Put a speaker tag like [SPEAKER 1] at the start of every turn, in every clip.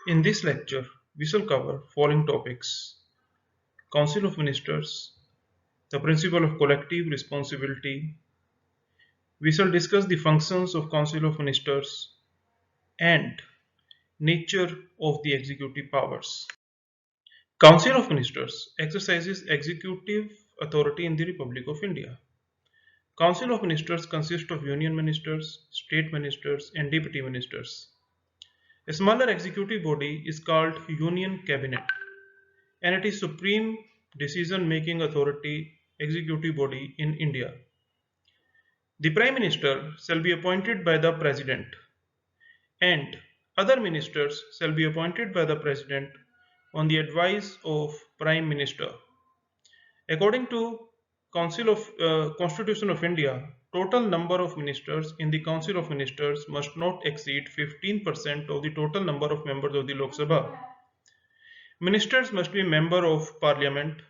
[SPEAKER 1] In this lecture, we shall cover following topics: Council of Ministers, the principle of collective responsibility. We shall discuss the functions of Council of Ministers and nature of the executive powers. Council of Ministers exercises executive authority in the Republic of India. Council of Ministers consists of union ministers, state ministers, and deputy ministers. A smaller executive body is called Union Cabinet, and it is supreme decision-making authority executive body in India. The Prime Minister shall be appointed by the President, and other ministers shall be appointed by the President on the advice of Prime Minister. According to Constitution of India, total number of ministers in the Council of Ministers must not exceed 15% of the total number of members of the Lok Sabha. Ministers must be member of Parliament.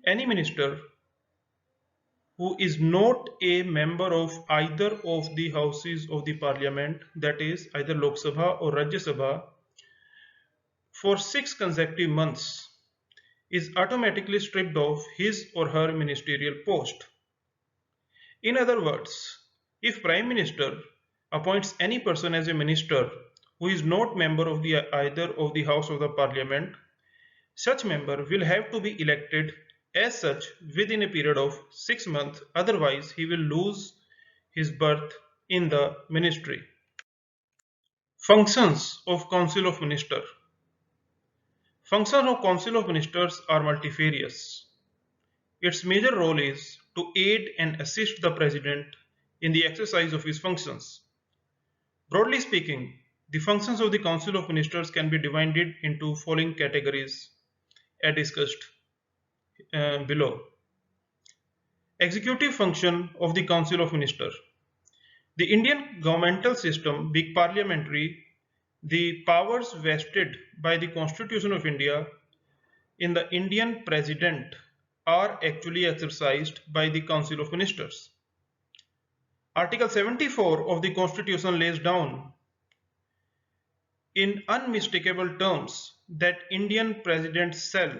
[SPEAKER 1] Any minister who is not a member of either of the houses of the Parliament, that is, either Lok Sabha or Rajya Sabha, for 6 consecutive months is automatically stripped of his or her ministerial post. In other words, if Prime Minister appoints any person as a minister who is not member of either of the House of the Parliament, such member will have to be elected as such within a period of 6 months, otherwise he will lose his berth in the ministry. Functions of Council of Ministers. Functions of Council of Ministers are multifarious. Its major role is to aid and assist the President in the exercise of his functions. Broadly speaking, the functions of the Council of Ministers can be divided into following categories as discussed below. Executive function of the Council of Ministers. The Indian governmental system, being parliamentary, the powers vested by the Constitution of India in the Indian President are actually exercised by the Council of Ministers. Article 74 of the Constitution lays down in unmistakable terms that Indian President shall,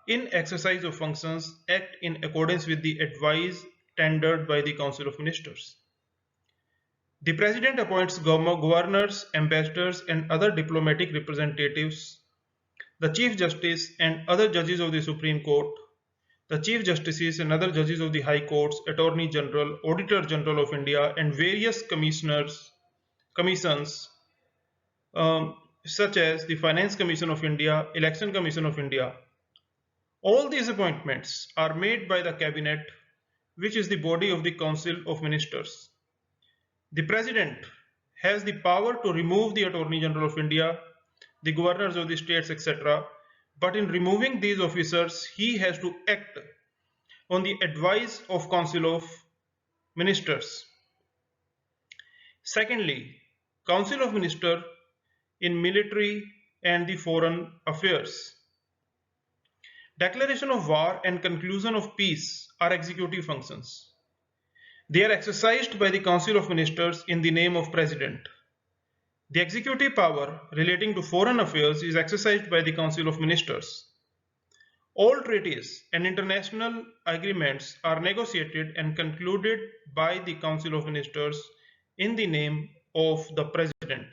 [SPEAKER 1] in exercise of functions, act in accordance with the advice tendered by the Council of Ministers. The President appoints governors, ambassadors, and other diplomatic representatives, the Chief Justice and other judges of the Supreme Court, the Chief Justices and other judges of the High Courts, Attorney General, Auditor General of India, and various commissions, such as the Finance Commission of India, Election Commission of India. All these appointments are made by the Cabinet, which is the body of the Council of Ministers. The President has the power to remove the Attorney General of India, the governors of the states, etc. But in removing these officers, he has to act on the advice of Council of Ministers. Secondly, Council of Ministers in military and the foreign affairs. Declaration of war and conclusion of peace are executive functions. They are exercised by the Council of Ministers in the name of President. The executive power relating to foreign affairs is exercised by the Council of Ministers. All treaties and international agreements are negotiated and concluded by the Council of Ministers in the name of the President.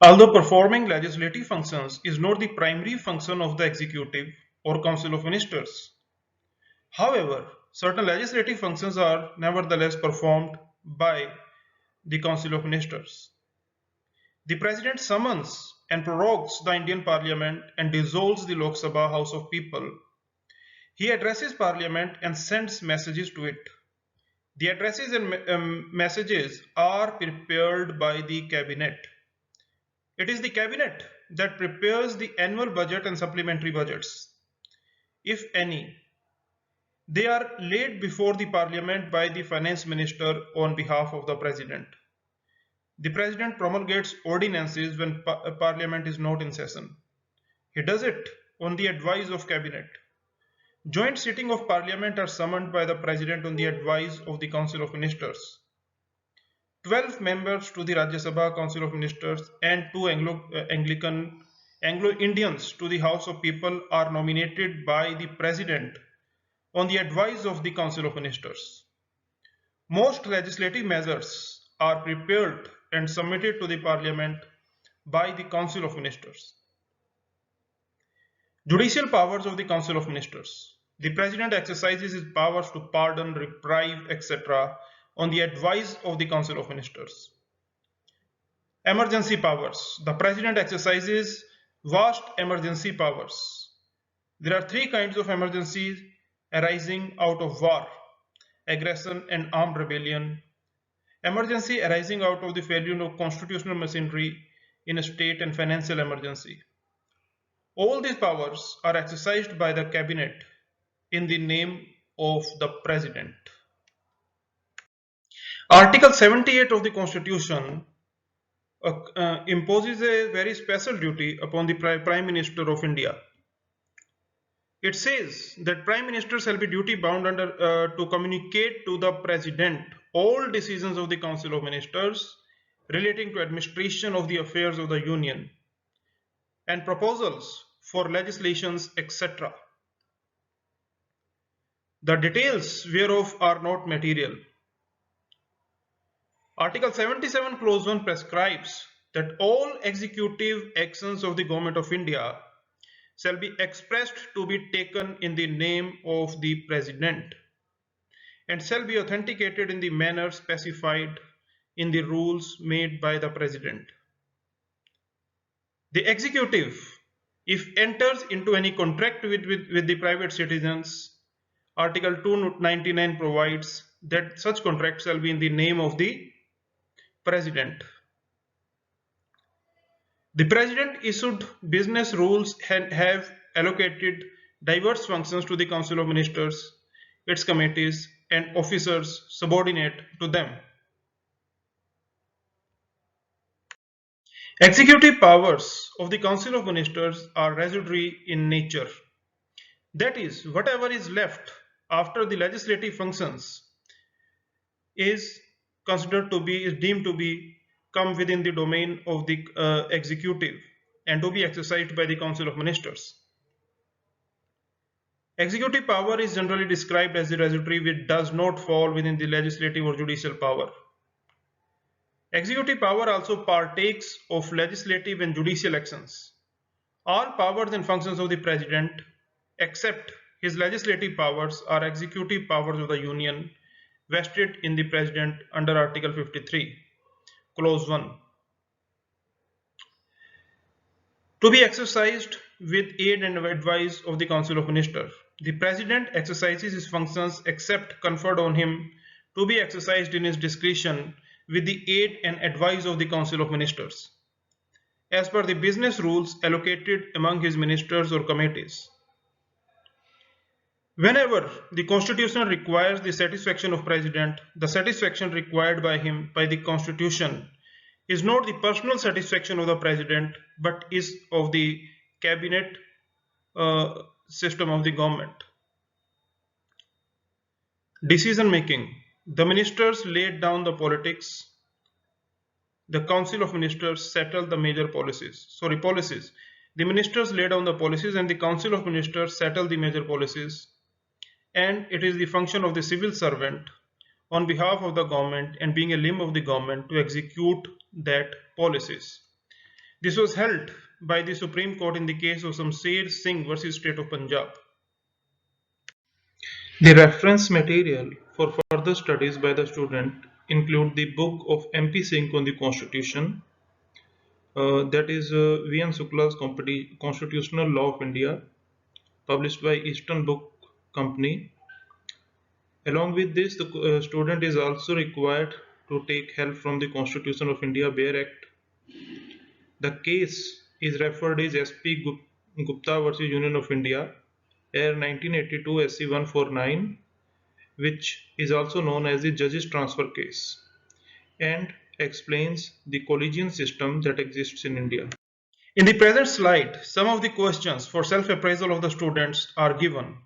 [SPEAKER 1] Although performing legislative functions is not the primary function of the Executive or Council of Ministers, however, certain legislative functions are nevertheless performed by the Council of Ministers. The President summons and prorogues the Indian Parliament and dissolves the Lok Sabha House of People. He addresses Parliament and sends messages to it. The addresses and messages are prepared by the Cabinet. It is the Cabinet that prepares the annual budget and supplementary budgets, if any. They are laid before the Parliament by the Finance Minister on behalf of the President. The President promulgates ordinances when Parliament is not in session. He does it on the advice of Cabinet. Joint sitting of Parliament are summoned by the President on the advice of the Council of Ministers. 12 members to the Rajya Sabha Council of Ministers and 2 Anglo-Indians to the House of People are nominated by the President on the advice of the Council of Ministers. Most legislative measures are prepared and submitted to the Parliament by the Council of Ministers. Judicial powers of the Council of Ministers. The President exercises his powers to pardon, reprieve, etc. on the advice of the Council of Ministers. Emergency powers. The President exercises vast emergency powers. There are 3 kinds of emergencies arising out of war: aggression and armed rebellion, emergency arising out of the failure of constitutional machinery in a state, and financial emergency. All these powers are exercised by the cabinet in the name of the President. Article 78 of the Constitution imposes a very special duty upon the Prime Minister of India. It says that Prime Minister shall be duty bound to communicate to the President all decisions of the Council of Ministers relating to administration of the affairs of the Union and proposals for legislations, etc. The details whereof are not material. Article 77 clause 1 prescribes that all executive actions of the Government of India shall be expressed to be taken in the name of the President and shall be authenticated in the manner specified in the rules made by the President. The executive, if enters into any contract with the private citizens, Article 299 provides that such contract shall be in the name of the President. The President issued business rules and have allocated diverse functions to the Council of Ministers, its committees, and officers subordinate to them. Executive powers of the Council of Ministers are residuary in nature. That is, whatever is left after the legislative functions is deemed to be come within the domain of the executive and to be exercised by the Council of Ministers. Executive power is generally described as the residuary which does not fall within the legislative or judicial power. Executive power also partakes of legislative and judicial actions. All powers and functions of the President, except his legislative powers, are executive powers of the Union vested in the President under Article 53, Clause 1. To be exercised with aid and advice of the Council of Ministers. The President exercises his functions except conferred on him to be exercised in his discretion with the aid and advice of the Council of Ministers, as per the business rules allocated among his ministers or committees. Whenever the Constitution requires the satisfaction of President, the satisfaction required by him by the Constitution is not the personal satisfaction of the President, but is of the cabinet system of the government. Decision making. The ministers laid down the politics. The Council of Ministers settled the major policies. The ministers lay down the policies and the Council of Ministers settle the major policies. And it is the function of the civil servant on behalf of the government and being a limb of the government to execute that policies. This was held by the Supreme Court in the case of Shamsher Singh versus State of Punjab. The reference material for further studies by the student include the book of MP Singh on the Constitution, that is V.N. Sukla's Constitutional Law of India, published by Eastern Book Company. Along with this, the student is also required to take help from the Constitution of India Bare Act. The case is referred as SP Gupta versus Union of India, Air 1982 SC 149, which is also known as the Judges Transfer Case, and explains the collegium system that exists in India. In the present slide, some of the questions for self-appraisal of the students are given.